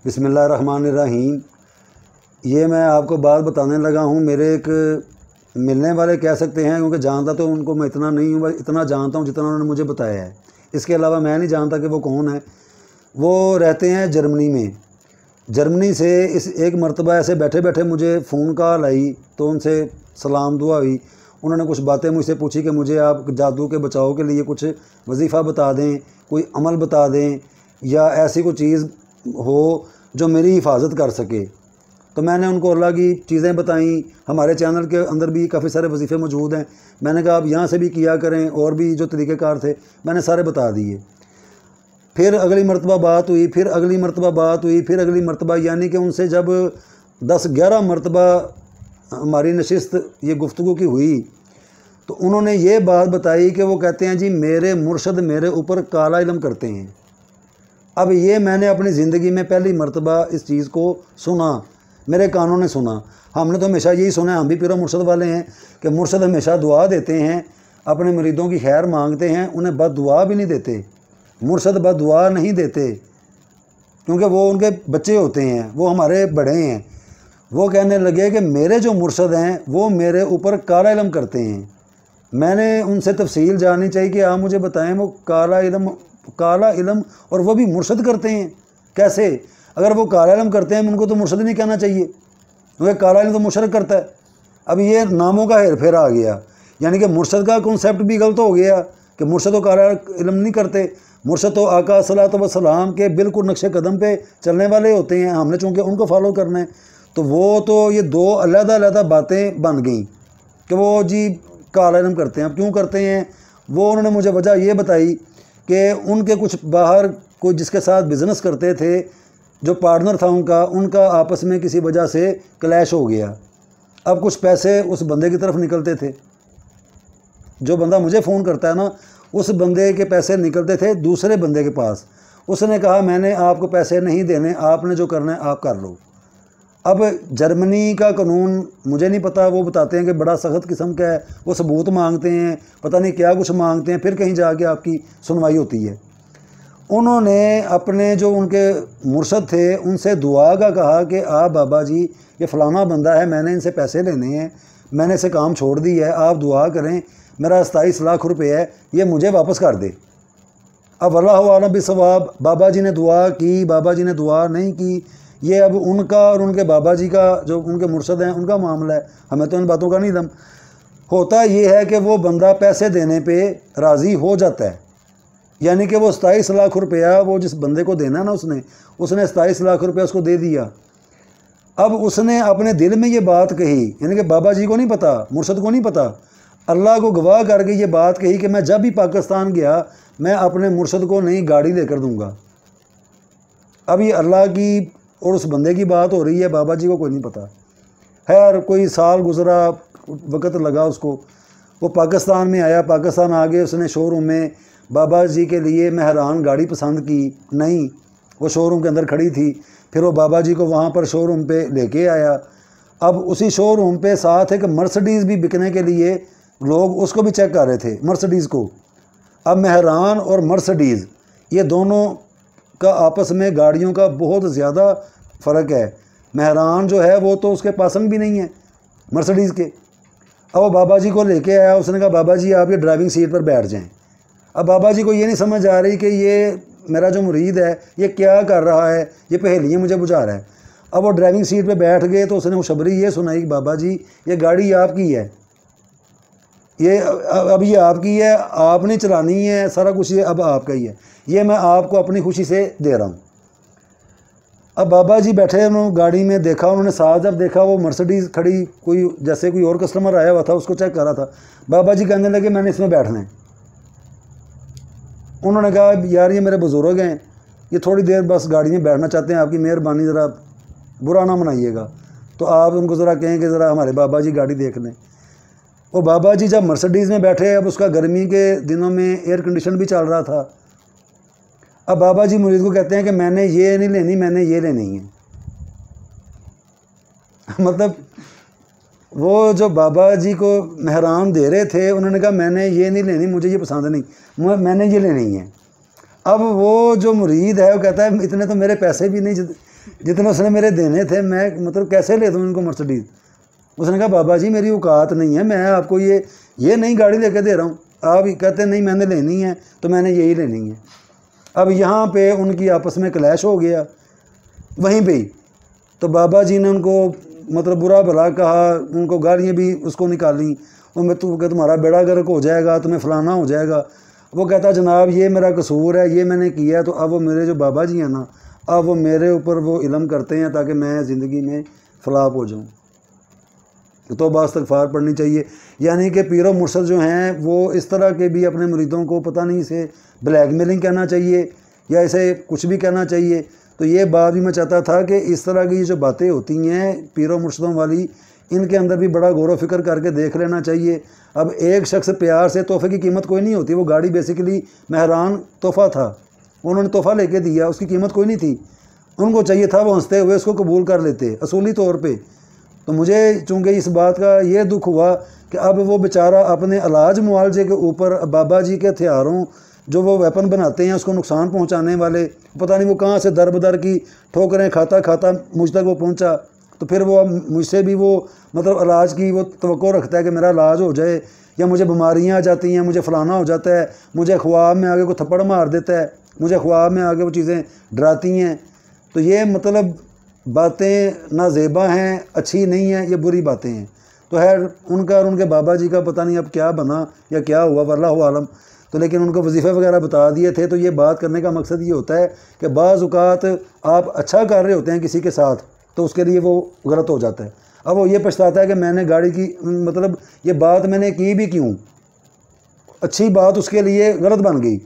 बिस्मिल्लाहिर्रहमानिर्रहीम। ये मैं आपको बात बताने लगा हूँ। मेरे एक मिलने वाले कह सकते हैं, क्योंकि जानता तो उनको मैं इतना नहीं हूँ, इतना जानता हूँ जितना उन्होंने मुझे बताया है। इसके अलावा मैं नहीं जानता कि वो कौन है। वो रहते हैं जर्मनी में। जर्मनी से इस एक मरतबा ऐसे बैठे बैठे मुझे फ़ोन कॉल आई, तो उनसे सलाम दुआ हुई। उन्होंने कुछ बातें मुझसे पूछी कि मुझे आप जादू के बचाव के लिए कुछ वजीफ़ा बता दें, कोई अमल बता दें, या ऐसी कोई चीज़ हो जो मेरी हिफाजत कर सके। तो मैंने उनको अल्लाह की चीज़ें बताई। हमारे चैनल के अंदर भी काफ़ी सारे वजीफ़े मौजूद हैं। मैंने कहा आप यहाँ से भी किया करें, और भी जो तरीक़ेकार थे मैंने सारे बता दिए। फिर अगली मरतबा बात हुई, फिर अगली मरतबा बात हुई, फिर अगली मरतबा, यानी कि उनसे जब 10-11 मरतबा हमारी नशिस्त ये गुफ्तगू की हुई, तो उन्होंने ये बात बताई कि वो कहते हैं जी मेरे मुर्शद मेरे ऊपर काला इल्म करते हैं। अब ये मैंने अपनी ज़िंदगी में पहली मरतबा इस चीज़ को सुना, मेरे कानों ने सुना। हमने तो हमेशा यही सुना है, हम भी पीर मुर्शद वाले हैं, कि मुर्शद हमेशा दुआ देते हैं, अपने मुरीदों की खैर मांगते हैं, उन्हें बद दुआ भी नहीं देते। मुर्शद बद दुआ नहीं देते, क्योंकि वो उनके बच्चे होते हैं, वो हमारे बड़े हैं। वो कहने लगे कि मेरे जो मुर्शद हैं वो मेरे ऊपर काला इल्म करते हैं। मैंने उनसे तफसील जाननी चाहिए कि आप मुझे बताएं, वो काला इल्म और वो भी मुर्शद करते हैं कैसे? अगर वो काला इल्म करते हैं उनको तो मुर्शद नहीं कहना चाहिए, क्योंकि काला इल्म तो मुशरक करता है। अब ये नामों का हेर फेर आ गया, यानी कि मुर्शद का कॉन्सेप्ट भी गलत हो गया कि मुर्शद तो काला इल्म नहीं करते। मुर्शद तो आका सल्लल्लाहु अलैहि वसल्लम के बिल्कुल नक्शे कदम पे चलने वाले होते हैं, हमने चूँकि उनको फॉलो करना है। तो वो तो ये दो अलग-अलग बातें बन गई कि वो जी काला इल्म करते हैं। अब क्यों करते हैं वो उन्होंने मुझे वजह ये बताई कि उनके कुछ बाहर कोई जिसके साथ बिज़नेस करते थे, जो पार्टनर था उनका आपस में किसी वजह से क्लैश हो गया। अब कुछ पैसे उस बंदे की तरफ निकलते थे, जो बंदा मुझे फ़ोन करता है ना, उस बंदे के पैसे निकलते थे दूसरे बंदे के पास। उसने कहा मैंने आपको पैसे नहीं देने, आपने जो करना है आप कर लो। अब जर्मनी का कानून मुझे नहीं पता, वो बताते हैं कि बड़ा सख्त किस्म का है, वो सबूत मांगते हैं, पता नहीं क्या कुछ मांगते हैं, फिर कहीं जाके आपकी सुनवाई होती है। उन्होंने अपने जो उनके मुर्शद थे उनसे दुआ का कहा कि आप बाबा जी ये फ़लाना बंदा है, मैंने इनसे पैसे लेने हैं, मैंने इसे काम छोड़ दी है, आप दुआ करें, मेरा 27 लाख रुपये है, ये मुझे वापस कर दे। अब अल्लाहु आलम बिस्सवाब, बाबा जी ने दुआ की, बाबा जी ने दुआ नहीं की, ये अब उनका और उनके बाबा जी का जो उनके मुर्शद हैं उनका मामला है, हमें तो इन बातों का नहीं इल्म। होता ये है कि वो बंदा पैसे देने पे राज़ी हो जाता है, यानी कि वो 27 लाख रुपया वो जिस बंदे को देना ना, उसने 27 लाख रुपया उसको दे दिया। अब उसने अपने दिल में ये बात कही, यानी कि बाबा जी को नहीं पता, मुर्शद को नहीं पता, अल्लाह को गवाह करके ये बात कही कि मैं जब भी पाकिस्तान गया मैं अपने मुर्शद को नई गाड़ी लेकर दूंगा। अब ये अल्लाह की और उस बंदे की बात हो रही है, बाबा जी को कोई नहीं पता। खैर कोई साल गुजरा, वक्त लगा उसको, वो पाकिस्तान में आया, पाकिस्तान आ गए, उसने शोरूम में बाबा जी के लिए मेहरान गाड़ी पसंद की, नहीं वो शोरूम के अंदर खड़ी थी। फिर वो बाबा जी को वहाँ पर शोरूम पे लेके आया। अब उसी शोरूम पे साथ एक मर्सिडीज़ भी बिकने के लिए लोग उसको भी चेक कर रहे थे, मर्सिडीज़ को। अब मेहरान और मर्सिडीज़ ये दोनों का आपस में गाड़ियों का बहुत ज़्यादा फ़र्क है। मेहरान जो है वो तो उसके पसंद भी नहीं है मर्सिडीज़ के। अब वो बाबा जी को लेके आया, उसने कहा बाबा जी आप ये ड्राइविंग सीट पर बैठ जाएं। अब बाबा जी को ये नहीं समझ आ रही कि ये मेरा जो मुरीद है ये क्या कर रहा है, ये पहेलियाँ मुझे बुझा रहा है। अब वो ड्राइविंग सीट पे बैठ गए तो उसने खुशखबरी ये सुनाई कि बाबा जी ये गाड़ी आपकी है, ये अब ये आपकी है, आपने चलानी है, सारा कुछ ये अब आपका ही है, ये मैं आपको अपनी खुशी से दे रहा हूँ। अब बाबा जी बैठे, उन्होंने गाड़ी में देखा, उन्होंने साथ जब देखा वो मर्सिडीज़ खड़ी, कोई जैसे कोई और कस्टमर आया हुआ था उसको चेक कर रहा था। बाबा जी कहने लगे मैंने इसमें बैठना है। उन्होंने कहा यार ये मेरे बुज़ुर्ग हैं, ये थोड़ी देर बस गाड़ी में बैठना चाहते हैं, आपकी मेहरबानी ज़रा बुरा ना मनाइएगा, तो आप उनको ज़रा कहें कि ज़रा हमारे बाबा जी गाड़ी देख लें। वो बाबा जी जब मर्सिडीज़ में बैठे, अब उसका गर्मी के दिनों में एयर कंडीशन भी चल रहा था। अब बाबा जी मुरीद को कहते हैं कि मैंने ये नहीं लेनी, मैंने ये लेनी है। मतलब वो जो बाबा जी को मेहरान दे रहे थे उन्होंने कहा मैंने ये नहीं लेनी, मुझे ये पसंद नहीं, मैंने ये लेनी है। अब वो जो मुरीद है वो कहता है इतने तो मेरे पैसे भी नहीं जितने उसने मेरे देने थे, मैं मतलब कैसे ले दूँ इनको मर्सिडीज़। उसने कहा बाबा जी मेरी औकात नहीं है, मैं आपको ये नई गाड़ी लेके दे रहा हूँ। आप कहते नहीं मैंने लेनी है तो मैंने यही लेनी है। अब यहाँ पे उनकी आपस में क्लैश हो गया वहीं पे ही। तो बाबा जी ने उनको मतलब बुरा भला कहा, उनको गालियाँ भी उसको निकाली। मैं तुम्हारा बेड़ा गर्क हो जाएगा, तुम्हें फलाना हो जाएगा। वो कहता जनाब ये मेरा कसूर है, ये मैंने किया है। तो अब वो मेरे जो बाबा जी हैं ना, अब वो मेरे ऊपर वो इल्म करते हैं ताकि मैं ज़िंदगी में फलाप हो जाऊँ। तो बस इस्तग़फ़ार पढ़नी चाहिए। यानी कि पीरो मुर्शद जो हैं वो इस तरह के भी अपने मुरीदों को पता नहीं इसे ब्लैकमेलिंग कहना चाहिए या इसे कुछ भी कहना चाहिए। तो ये बात भी मैं चाहता था कि इस तरह की जो बातें होती हैं पीरो मुर्शदों वाली, इनके अंदर भी बड़ा गौर व फिक्र करके देख लेना चाहिए। अब एक शख्स प्यार से, तोहफ़े की कीमत कोई नहीं होती, वो गाड़ी बेसिकली मेहरान तोहफ़ा था, उन्होंने तोहफ़ा लेके दिया, उसकी कीमत कोई नहीं थी। उनको चाहिए था वो हंसते हुए उसको कबूल कर लेते असूली तौर पे। तो मुझे चूँकि इस बात का ये दुख हुआ कि अब वो बेचारा अपने इलाज मुआवजे के ऊपर बाबा जी के हथियारों जो वो वेपन बनाते हैं उसको नुकसान पहुंचाने वाले, पता नहीं वो कहाँ से दर बदर की ठोकरें खाता खाता मुझ तक वो पहुंचा। तो फिर वो मुझसे भी वो मतलब इलाज की वो तवक्को रखता है कि मेरा इलाज हो जाए, या मुझे बीमारियाँ आ जाती हैं, मुझे फलाना हो जाता है, मुझे ख्वाब में आगे को थप्पड़ मार देता है, मुझे ख्वाब में आगे वो चीज़ें डराती हैं। तो ये मतलब बातें ना ज़ेबा हैं, अच्छी नहीं हैं, ये बुरी बातें हैं। तो है उनका और उनके बाबा जी का पता नहीं अब क्या बना या क्या हुआ, वल्लाहु आलम। तो लेकिन उनको वजीफ़े वगैरह बता दिए थे। तो ये बात करने का मकसद ये होता है कि बाज़ औक़ात आप अच्छा कर रहे होते हैं किसी के साथ तो उसके लिए वो गलत हो जाता है। अब वो ये पछताता है कि मैंने गाड़ी की मतलब ये बात मैंने की भी क्यों, अच्छी बात उसके लिए गलत बन गई।